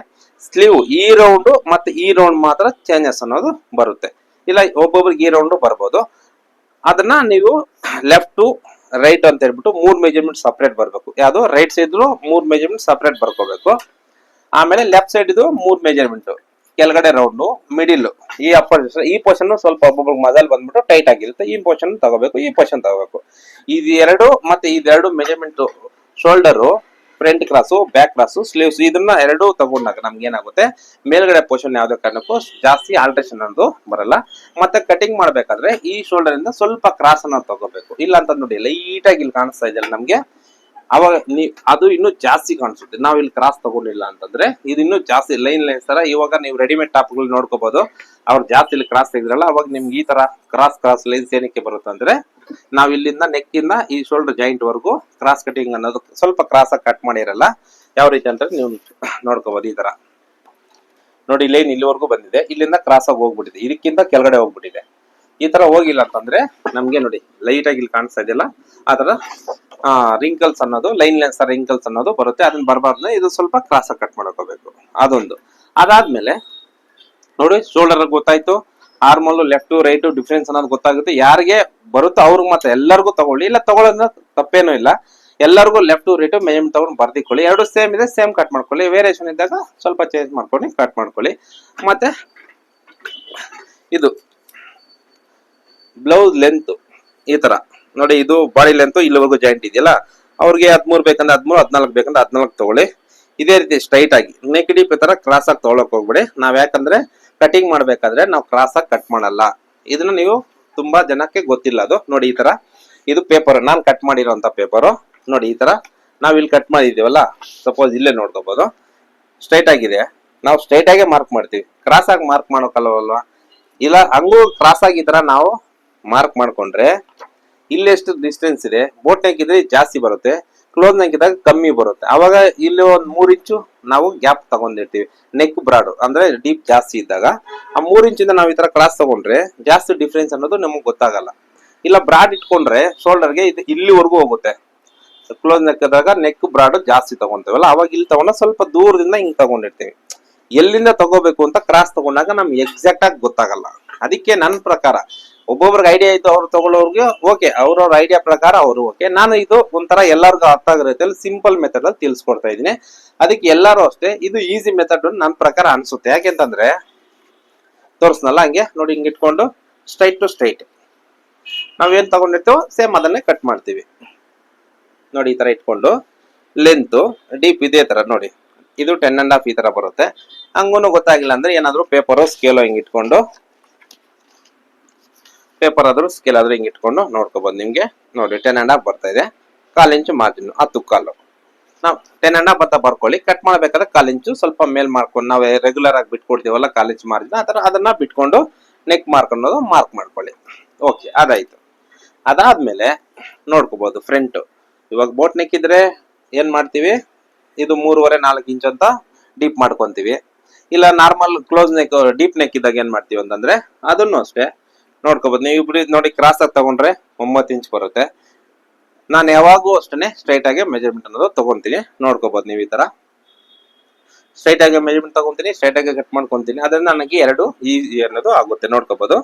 ಸ್ಲೀವ್ ಈ ರೌಂಡ್ ಮತ್ತೆ ಈ ರೌಂಡ್ ಮಾತ್ರ ಚೇಂಜಸ್ ಅನ್ನೋದು ಬರುತ್ತೆ. ಇಲ್ಲ ಒಬ್ಬೊಬ್ರಿಗೆ ಈ ರೌಂಡ್ ಬರ್ಬೋದು. ಅದನ್ನ ನೀವು ಲೆಫ್ಟ್ ರೈಟ್ ಅಂತ ಹೇಳ್ಬಿಟ್ಟು 3 ಮೆಜರ್ಮೆಂಟ್ ಸಪ್ರೇಟ್ ಬರ್ಬೇಕು. ಯಾವ್ದು ರೈಟ್ ಸೈಡ್ 3 ಮೆಜರ್ಮೆಂಟ್ ಸಪ್ರೇಟ್ ಬರ್ಕೋಬೇಕು. ಆಮೇಲೆ ಲೆಫ್ಟ್ ಸೈಡ್ 3 ಮೆಜರ್ಮೆಂಟ್, ಕೆಳಗಡೆ ರೌಂಡ್, ಮಿಡಿಲ್ ಈ ಪೋರ್ಷನ್ ಸ್ವಲ್ಪ ಒಬ್ಬೊಬ್ರಿಗೆ ಮೊದಲು ಬಂದ್ಬಿಟ್ಟು ಟೈಟ್ ಆಗಿರುತ್ತೆ. ಈ ಪೋರ್ಷನ್ ತಗೋಬೇಕು, ಈ ಪೋರ್ಷನ್ ತಗೋಬೇಕು. ಇದೆರಡು ಮತ್ತೆ ಇದೆರಡು measurement shoulder front cross, back cross, sleeves ಇದನ್ನ ಎರಡೂ ತಗೊಂಡಾಗ ನಮ್ಗೆ ಏನಾಗುತ್ತೆ, ಮೇಲ್ಗಡೆ ಪೋರ್ಷನ್ ಯಾವ್ದೇ ಕಾರಣಕ್ಕೂ ಜಾಸ್ತಿ ಆಲ್ಟ್ರೇಷನ್ ಅನ್ನೋದು ಬರಲ್ಲ. ಮತ್ತೆ ಕಟಿಂಗ್ ಮಾಡ್ಬೇಕಾದ್ರೆ ಈ ಶೋಲ್ಡರ್ ಇಂದ ಸ್ವಲ್ಪ ಕ್ರಾಸ್ ಅನ್ನ ತಗೋಬೇಕು. ಇಲ್ಲ ಅಂತ ನೋಡಿ ಲೈಟ್ ಆಗಿ ಇಲ್ಲಿ ಕಾಣಿಸ್ತಾ ಇದೆಯಲ್ಲ ನಮ್ಗೆ, ಅವಾಗ ಅದು ಇನ್ನೂ ಜಾಸ್ತಿ ಕಾಣಿಸುತ್ತೆ. ನಾವ್ ಇಲ್ಲಿ ಕ್ರಾಸ್ ತಗೊಂಡಿಲ್ಲ ಅಂತಂದ್ರೆ ಇದು ಇನ್ನೂ ಜಾಸ್ತಿ ಲೈನ್ಸ್ ತರ. ಇವಾಗ ನೀವು ರೆಡಿಮೇಡ್ ಟಾಪ್ಗಳು ನೋಡ್ಕೋಬಹುದು, ಅವ್ರು ಜಾಸ್ತಿ ಇಲ್ಲಿ ಕ್ರಾಸ್ ತೆಗೆದ್ರಲ್ಲ, ಅವಾಗ ನಿಮ್ಗೆ ಈ ತರ ಕ್ರಾಸ್ ಲೈನ್ಸ್ ಏನಕ್ಕೆ ಬರುತ್ತೆ ಅಂದ್ರೆ, ನಾವ್ ಇಲ್ಲಿಂದ ನೆಕ್ ಇಂದ ಈ ಶೋಲ್ಡರ್ ಜಾಯಿಂಟ್ ವರೆಗೂ ಕ್ರಾಸ್ ಕಟಿಂಗ್ ಅನ್ನೋದು ಸ್ವಲ್ಪ ಕ್ರಾಸ್ ಆಗಿ ಕಟ್ ಮಾಡಿರಲ್ಲ. ಯಾವ ರೀತಿ ಅಂತ ನೀವು ನೋಡ್ಕೋಬಹುದು. ಈ ತರ ನೋಡಿ, ಲೈನ್ ಇಲ್ಲಿವರೆಗೂ ಬಂದಿದೆ, ಇಲ್ಲಿಂದ ಕ್ರಾಸ್ ಆಗಿ ಹೋಗ್ಬಿಟ್ಟಿದೆ, ಇದಕ್ಕಿಂತ ಕೆಳಗಡೆ ಹೋಗ್ಬಿಟ್ಟಿದೆ. ಈ ತರ ಹೋಗಿಲ್ಲ ಅಂತಂದ್ರೆ ನಮ್ಗೆ ನೋಡಿ ಲೈಟ್ ಆಗಿ ಇಲ್ಲಿ ಕಾಣಿಸ್ತಾ ಇದೆಯಲ್ಲ, ಆತರ ರಿಂಕಲ್ಸ್ ಅನ್ನೋದು, ಲೈನ್ಲೆಸ್ ರಿಂಕಲ್ಸ್ ಅನ್ನೋದು ಬರುತ್ತೆ. ಅದನ್ನ ಬರಬಾರ್ದು, ಇದು ಸ್ವಲ್ಪ ಕ್ರಾಸ್ ಆಗಿ ಕಟ್ ಮಾಡ್ಕೋಬೇಕು. ಅದೊಂದು. ಅದಾದ್ಮೇಲೆ ನೋಡಿ, ಶೋಲ್ಡರ್ ಗೊತ್ತಾಯ್ತು, ಆರ್ಮಲ್ ಲೆಫ್ಟ್ ರೈಟ್ ಡಿಫ್ರೆನ್ಸ್ ಅನ್ನೋದು ಗೊತ್ತಾಗುತ್ತೆ. ಯಾರಿಗೆ ಬರುತ್ತೋ ಅವ್ರಿಗೆ ಮಾತ್ರ, ಎಲ್ಲರಿಗೂ ತಗೊಳ್ಳಿ, ಇಲ್ಲ ತಗೊಳ್ಳೋದ್ರ ತಪ್ಪೇನೂ ಇಲ್ಲ. ಎಲ್ಲರಿಗೂ ಲೆಫ್ಟ್ ರೈಟ್ ಮೆಜರ್ಮೆಂಟ್ ತಗೊಂಡು ಬರ್ದಿಕೊಳ್ಳಿ. ಎರಡು ಸೇಮ್ ಇದೆ, ಸೇಮ್ ಕಟ್ ಮಾಡ್ಕೊಳ್ಳಿ. ವೇರಿಯೇಷನ್ ಇದ್ದಾಗ ಸ್ವಲ್ಪ ಚೇಂಜ್ ಮಾಡ್ಕೊಂಡು ಕಟ್ ಮಾಡ್ಕೊಳ್ಳಿ. ಮತ್ತೆ ಇದು ಬ್ಲೌಸ್ ಲೆಂತ್ ಈ ತರ ನೋಡಿ, ಇದು ಬಾಡಿ ಲೆಂತ್ ಇಲ್ಲಿವರೆಗೂ ಜಾಯಿಂಟ್ ಇದೆಯಲ್ಲ, ಅವ್ರಿಗೆ 13 ಬೇಕಂದ್ರೆ 13, 14 ಬೇಕಂದ್ರೆ 14 ತಗೊಳ್ಳಿ. ಇದೇ ರೀತಿ ಸ್ಟ್ರೈಟ್ ಆಗಿ ನೆಕ್ ಡೀಪ್ ಈ ತರ ಕ್ರಾಸ್ ಆಗಿ ತಗೊಳಕ್ ಹೋಗ್ಬೇಡಿ. ನಾವ್ ಯಾಕಂದ್ರೆ ಕಟಿಂಗ್ ಮಾಡ್ಬೇಕಾದ್ರೆ ನಾವು ಕ್ರಾಸ್ ಆಗಿ ಕಟ್ ಮಾಡಲ್ಲ. ಇದನ್ನ ನೀವು ತುಂಬಾ ಜನಕ್ಕೆ ಗೊತ್ತಿಲ್ಲ. ಅದು ನೋಡಿ, ಈ ತರ ಇದು ಪೇಪರ್, ನಾನ್ ಕಟ್ ಮಾಡಿರೋಂತ ಪೇಪರು ನೋಡಿ. ಈ ತರ ನಾವ್ ಇಲ್ಲಿ ಕಟ್ ಮಾಡಿದೀವಲ್ಲ, ಸಪೋಸ್ ಇಲ್ಲೇ ನೋಡ್ಕೋಬಹುದು, ಸ್ಟ್ರೈಟ್ ಆಗಿದೆ. ನಾವು ಸ್ಟ್ರೈಟ್ ಆಗಿ ಮಾರ್ಕ್ ಮಾಡ್ತೀವಿ, ಕ್ರಾಸ್ ಆಗಿ ಮಾರ್ಕ್ ಮಾಡೋಕಲ್ವಲ್ವಾ. ಇಲ್ಲ ಹಂಗೂ ಕ್ರಾಸ್ ಆಗಿ ಈ ತರ ನಾವು ಮಾರ್ಕ್ ಮಾಡ್ಕೊಂಡ್ರೆ ಇಲ್ಲೆಷ್ಟು ಡಿಸ್ಟೆನ್ಸ್ ಇದೆ, ಬೋಟ್ ನೆಕ್ ಇದ್ರೆ ಜಾಸ್ತಿ ಬರುತ್ತೆ, ಕ್ಲೋಸ್ ನೆಕ್ ಇದ್ದಾಗ ಕಮ್ಮಿ ಬರುತ್ತೆ. ಅವಾಗ ಇಲ್ಲಿ ಒಂದ್ 3 ಇಂಚು ನಾವು ಗ್ಯಾಪ್ ತಗೊಂಡಿರ್ತೀವಿ. ನೆಕ್ ಬ್ರಾಡ್ ಅಂದ್ರೆ ಡೀಪ್ ಜಾಸ್ತಿ ಇದ್ದಾಗ ಆ 3 ಇಂಚಿಂದ ನಾವು ಈ ತರ ಕ್ರಾಸ್ ತಗೊಂಡ್ರೆ ಜಾಸ್ತಿ ಡಿಫ್ರೆನ್ಸ್ ಅನ್ನೋದು ನಮಗೆ ಗೊತ್ತಾಗಲ್ಲ. ಇಲ್ಲ ಬ್ರಾಡ್ ಇಟ್ಕೊಂಡ್ರೆ ಶೋಲ್ಡರ್ಗೆ ಇದು ಇಲ್ಲಿವರೆಗೂ ಹೋಗುತ್ತೆ. ಕ್ಲೋಸ್ ನೆಕ್ ಇದ್ದಾಗ ನೆಕ್ ಬ್ರಾಡ್ ಜಾಸ್ತಿ ತಗೊಂತೀವಲ್ಲ, ಅವಾಗ ಇಲ್ಲಿ ತಗೊಂಡ ಸ್ವಲ್ಪ ದೂರದಿಂದ ಹಿಂಗ್ ತಗೊಂಡಿರ್ತೀವಿ. ಎಲ್ಲಿಂದ ತಗೋಬೇಕು ಅಂತ ಕ್ರಾಸ್ ತಗೊಂಡಾಗ ನಮ್ಗೆ ಎಕ್ಸಾಕ್ಟ್ ಆಗಿ ಗೊತ್ತಾಗಲ್ಲ. ಅದಕ್ಕೆ ನನ್ನ ಪ್ರಕಾರ ಒಬ್ಬೊಬ್ರಿಗೆ ಐಡಿಯಾ ಆಯ್ತು, ಅವ್ರು ತಗೊಳ್ಳೋರ್ಗೆ ಓಕೆ, ಅವ್ರವ್ರ ಐಡಿಯಾ ಪ್ರಕಾರ ಅವರು ಓಕೆ. ನಾನು ಇದು ಒಂಥರ ಎಲ್ಲರಿಗೂ ಅರ್ಥ ಆಗೋ ರೀತಿಯಲ್ಲಿ ಸಿಂಪಲ್ ಮೆಥಡ್ ಅಲ್ಲಿ ತಿಳಿಸ್ಕೊಡ್ತಾ ಇದ್ದೀನಿ. ಅದಕ್ಕೆ ಎಲ್ಲರೂ ಅಷ್ಟೇ ಇದು ಈಸಿ ಮೆಥಡ್ ನನ್ನ ಪ್ರಕಾರ ಅನ್ಸುತ್ತೆ. ಯಾಕೆಂತಂದ್ರೆ ತೋರಿಸ್ನಲ್ಲ, ಹಂಗೆ ನೋಡಿ, ಹಿಂಗ್ ಇಟ್ಕೊಂಡು ಸ್ಟ್ರೈಟ್ ಟು ಸ್ಟ್ರೈಟ್ ನಾವೇನ್ ತಗೊಂಡಿರ್ತೇವೋ ಸೇಮ್ ಅದನ್ನೇ ಕಟ್ ಮಾಡ್ತೀವಿ. ನೋಡಿ, ಈ ತರ ಇಟ್ಕೊಂಡು ಲೆಂತ್ ಡೀಪ್ ಇದೇ ತರ ನೋಡಿ, ಇದು 10.5 ಈ ತರ ಬರುತ್ತೆ. ಹಂಗೂ ಗೊತ್ತಾಗಿಲ್ಲ ಅಂದ್ರೆ ಏನಾದ್ರು ಪೇಪರ್ ಸ್ಕೇಲ್ ಹಿಂಗ್ ಇಟ್ಕೊಂಡು, ಪೇಪರ್ ಆದ್ರೂ ಸ್ಕೇಲ್ ಆದ್ರೂ ಹಿಂಗ್ ಇಟ್ಕೊಂಡು ನೋಡ್ಕೋಬಹುದು. ನಿಮ್ಗೆ ನೋಡಿ 10.5 ಬರ್ತಾ ಇದೆ. 1/4 ಇಂಚು ಮಾರ್ಜಿನ್, 10 ಕಾಲು ನಾವು 10.5 ಅಂತ ಬರ್ಕೊಳ್ಳಿ. ಕಟ್ ಮಾಡ್ಬೇಕಾದ್ರೆ 1/4 ಇಂಚು ಸ್ವಲ್ಪ ಮೇಲ್ ಮಾಡ್ಕೊಂಡು, ನಾವು ರೆಗ್ಯುಲರ್ ಆಗಿ ಬಿಟ್ಕೊಡ್ತೀವಲ್ಲ 1/4 ಇಂಚು ಮಾರ್ಜಿನ್, ಆತರ ಅದನ್ನ ಬಿಟ್ಕೊಂಡು ನೆಕ್ ಮಾರ್ಕ್ ಅನ್ನೋದು ಮಾರ್ಕ್ ಮಾಡ್ಕೊಳ್ಳಿ. ಓಕೆ, ಅದಾಯ್ತು. ಅದಾದ್ಮೇಲೆ ನೋಡ್ಕೋಬಹುದು ಫ್ರಂಟ್. ಇವಾಗ ಬೋಟ್ ನೆಕ್ ಇದ್ರೆ ಏನ್ ಮಾಡ್ತೀವಿ, ಇದು 3.5-4 ಇಂಚ್ ಅಂತ ಡೀಪ್ ಮಾಡ್ಕೊಂತೀವಿ. ಇಲ್ಲ normal close neck deep neck ಇದ್ದಾಗ ಏನ್ ಮಾಡ್ತೀವಿ ಅಂತಂದ್ರೆ ಅದನ್ನು ಅಷ್ಟೇ ನೋಡ್ಕೋಬಹುದು. ನೀವು ಇಬ್ರು ನೋಡಿ, ಕ್ರಾಸ್ ಆಗಿ ತಗೊಂಡ್ರೆ 9 ಇಂಚ್ ಬರುತ್ತೆ. ನಾನು ಯಾವಾಗೂ ಅಷ್ಟೇ ಸ್ಟ್ರೈಟ್ ಆಗಿ ಮೆಜರ್ಮೆಂಟ್ ಅನ್ನೋದು ತಗೊಂತೀನಿ. ನೋಡ್ಕೋಬಹುದು ನೀವು ಈ ತರ ಸ್ಟ್ರೈಟ್ ಆಗಿ ಮೆಜರ್ಮೆಂಟ್ ತಗೊಂತೀನಿ, ಸ್ಟ್ರೈಟ್ ಆಗಿ ಕಟ್ ಮಾಡ್ಕೊಂತೀನಿ. ಅದರಿಂದ ನನಗೆ 2 ಈಸಿ ಅನ್ನೋದು ಆಗುತ್ತೆ. ನೋಡ್ಕೋಬಹುದು.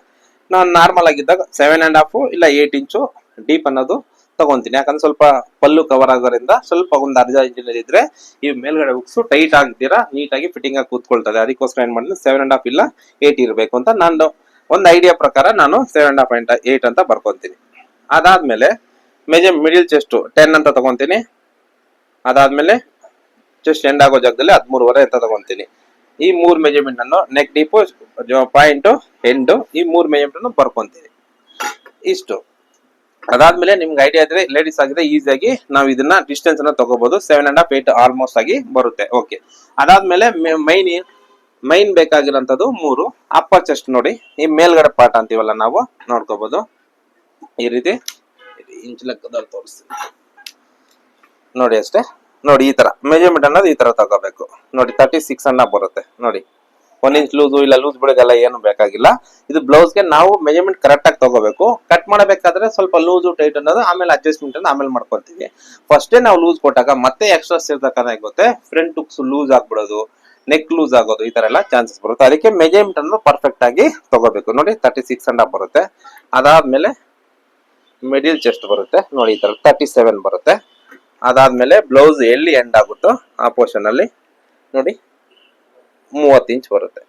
ನಾನು ನಾರ್ಮಲ್ ಆಗಿದ್ದಾಗ 7.5 ಇಲ್ಲ 8 ಇಂಚು ಡೀಪ್ ಅನ್ನೋದು ತಗೊಂತೀನಿ. ಯಾಕಂದ್ರೆ ಸ್ವಲ್ಪ ಪಲ್ಲು ಕವರ್ ಆಗೋದ್ರಿಂದ ಸ್ವಲ್ಪ ಒಂದು ಅರ್ಧ ಇಂಚಿನಲ್ಲಿ ಇದ್ರೆ ಈ ಮೇಲ್ಗಡೆ ಹುಕ್ಸು ಟೈಟ್ ಆಗ್ತೀರಾ ನೀಟಾಗಿ ಫಿಟ್ಟಿಂಗ್ ಆಗಿ ಕೂತ್ಕೊಳ್ತದೆ. ಅದಕ್ಕೋಸ್ಕರ ಏನ್ ಮಾಡಿದ್ರೆ 7.5 ಇಲ್ಲ 8 ಇರಬೇಕು ಅಂತ ನಾನು ಒಂದು ಐಡಿಯಾ ಪ್ರಕಾರ ನಾನು 7.5.8 ಅಂತ ಬರ್ಕೊಂತೀನಿ. ಅದಾದ್ಮೇಲೆ ಮಿಡಿಲ್ ಚೆಸ್ಟ್ 10 ಅಂತ ತಗೊಂತೀನಿ. ಅದಾದ್ಮೇಲೆ ಚೆಸ್ಟ್ ಎಂಡ್ ಆಗೋ ಜಾಗದಲ್ಲಿ 13.5 ಅಂತ ತಗೊಂತೀನಿ. ಈ 3 ಮೆಜರ್ಮೆಂಟ್ ಅನ್ನು ನೆಕ್ ಡೀಪ್ ಪಾಯಿಂಟ್ ಎಂಡ್ ಈ 3 ಮೆಜರ್ಮೆಂಟ್ ಅನ್ನು ಬರ್ಕೊಂತೀನಿ. ಇಷ್ಟು. ಅದಾದ್ಮೇಲೆ ನಿಮ್ಗೆ ಐಡಿಯಾ ಇದ್ರೆ ಲೇಡೀಸ್ ಆಗಿದೆ ಈಸಿಯಾಗಿ ನಾವು ಇದನ್ನ ಡಿಸ್ಟೆನ್ಸ್ ಅನ್ನ ತಗೋಬಹುದು. 7.5-8 ಆಲ್ಮೋಸ್ಟ್ ಆಗಿ ಬರುತ್ತೆ. ಓಕೆ, ಅದಾದ್ಮೇಲೆ ಮೈನ್ ಬೇಕಾಗಿರೋಂಥದ್ದು 3 ಅಪ್ಪರ್ ಚೆಸ್ಟ್. ನೋಡಿ, ಈ ಮೇಲ್ಗಡೆ ಪಾರ್ಟ್ ಅಂತೀವಲ್ಲ ನಾವು ನೋಡ್ಕೋಬಹುದು. ಈ ರೀತಿ ಇಂಚ್ ಲೆಕ್ಕದಲ್ಲಿ ತೋರಿಸ್ತೀನಿ ನೋಡಿ ಅಷ್ಟೇ. ನೋಡಿ, ಈ ತರ ಮೆಜರ್ಮೆಂಟ್ ಅನ್ನೋದು ಈ ತರ ತಗೋಬೇಕು. ನೋಡಿ 36 ಅನ್ನ ಬರುತ್ತೆ. ನೋಡಿ 1 ಇಂಚ್ ಲೂಸ್ ಇಲ್ಲ ಲೂಸ್ ಬಿಡೋದೆಲ್ಲ ಏನು ಬೇಕಾಗಿಲ್ಲ. ಇದು ಬ್ಲೌಸ್ಗೆ ನಾವು ಮೆಜರ್ಮೆಂಟ್ ಕರೆಕ್ಟ್ ಆಗಿ ತಗೋಬೇಕು. ಕಟ್ ಮಾಡಬೇಕಾದ್ರೆ ಸ್ವಲ್ಪ ಲೂಸ್ ಟೈಟ್ ಅನ್ನೋದು ಆಮೇಲೆ ಅಡ್ಜಸ್ಟ್ಮೆಂಟ್ ಅನ್ನು ಆಮೇಲೆ ಮಾಡ್ಕೊಂತೀವಿ. ಫಸ್ಟೇ ನಾವು ಲೂಸ್ ಕೊಟ್ಟಾಗ ಮತ್ತೆ ಎಕ್ಸ್ಟ್ರಾ ಸೇರ್ಬೇಕಾಗುತ್ತೆ. ಫ್ರಂಟ್ ಹುಕ್ಸ್ ಲೂಸ್ ಆಗ್ಬಿಡೋದು, ನೆಕ್ ಲೂಸ್ ಆಗೋದು, ಈ ತರ ಎಲ್ಲ ಚಾನ್ಸಸ್ ಬರುತ್ತೆ. ಅದಕ್ಕೆ ಮೆಜರ್ಮೆಂಟ್ ಅನ್ನು ಪರ್ಫೆಕ್ಟ್ ಆಗಿ ತಗೋಬೇಕು. ನೋಡಿ 36 ಬರುತ್ತೆ. ಅದಾದ್ಮೇಲೆ ಮಿಡಿಲ್ ಚೆಸ್ಟ್ ಬರುತ್ತೆ. ನೋಡಿ ಈ ತರ 37 ಬರುತ್ತೆ. ಅದಾದ್ಮೇಲೆ ಬ್ಲೌಸ್ ಎಲ್ಲಿ ಎಂಡ್ ಆಗುತ್ತೋ ಆ ಪೋರ್ಷನ್ ಅಲ್ಲಿ ನೋಡಿ 30 ಇಂಚ್ ಬರುತ್ತೆ.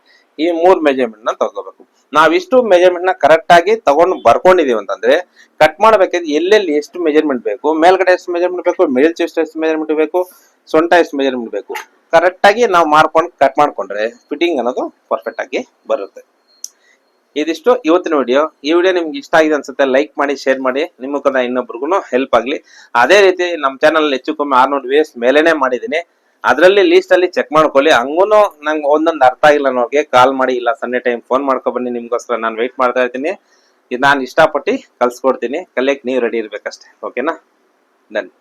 ಈ 3 ಮೆಜರ್ಮೆಂಟ್ ನ ತಗೋಬೇಕು. ನಾವಿಷ್ಟು ಮೆಜರ್ಮೆಂಟ್ ನ ಕರೆಕ್ಟ್ ಆಗಿ ತಗೊಂಡು ಬರ್ಕೊಂಡಿದೀವಿ ಅಂತಂದ್ರೆ ಕಟ್ ಮಾಡ್ಬೇಕಾದ್ರೆ ಎಲ್ಲೆಲ್ಲಿ ಎಷ್ಟು ಮೆಜರ್ಮೆಂಟ್ ಬೇಕು, ಮೇಲ್ಗಡೆ ಎಷ್ಟು ಮೆಜರ್ಮೆಂಟ್ ಬೇಕು, ಮಿಡಲ್ ಚೆಸ್ಟ್ ಎಷ್ಟು ಮೆಜರ್ಮೆಂಟ್ ಬೇಕು, ಸೊಂಟ ಎಷ್ಟು ಮೆಜರ್ಮೆಂಟ್ ಬೇಕು, ಕರೆಕ್ಟ್ ಆಗಿ ನಾವು ಮಾಡ್ಕೊಂಡು ಕಟ್ ಮಾಡ್ಕೊಂಡ್ರೆ ಫಿಟ್ಟಿಂಗ್ ಅನ್ನೋದು ಪರ್ಫೆಕ್ಟ್ ಆಗಿ ಬರುತ್ತೆ. ಇದಿಷ್ಟು ಇವತ್ತಿನ ವಿಡಿಯೋ. ಈ ವಿಡಿಯೋ ನಿಮ್ಗೆ ಇಷ್ಟ ಆಗಿದೆ ಅನ್ಸುತ್ತೆ, ಲೈಕ್ ಮಾಡಿ, ಶೇರ್ ಮಾಡಿ, ನಿಮ್ಮ ಮುಖಾಂತರ ಇನ್ನೊಬ್ರಿಗೂ ಹೆಲ್ಪ್ ಆಗ್ಲಿ. ಅದೇ ರೀತಿ ನಮ್ಮ ಚಾನಲ್ ಹೆಚ್ಚು ಕಮ್ಮಿ 600 ವ್ಯೂಸ್ ಮೇಲೇನೆ ಮಾಡಿದೀನಿ. ಅದರಲ್ಲಿ ಲೀಸ್ಟ್ ಅಲ್ಲಿ ಚೆಕ್ ಮಾಡ್ಕೊಳ್ಳಿ. ಹಂಗೂ ನಂಗೆ ಒಂದೊಂದು ಅರ್ಥ ಆಗಿಲ್ಲ ನೋಡ್ಗೆ ಕಾಲ್ ಮಾಡಿ, ಇಲ್ಲ ಸಂಡೇ ಟೈಮ್ ಫೋನ್ ಮಾಡ್ಕೊ ಬನ್ನಿ, ನಿಮ್ಗೋಸ್ಕರ ನಾನು ವೆಯ್ಟ್ ಮಾಡ್ತಾ ಇರ್ತೀನಿ. ಇದು ನಾನು ಇಷ್ಟಪಟ್ಟು ಕಲ್ಸ್ಕೊಡ್ತೀನಿ. ಕಲಿಯಕ್ಕೆ ನೀವು ರೆಡಿ ಇರ್ಬೇಕಷ್ಟೇ. ಓಕೆನಾ? ಡನ್.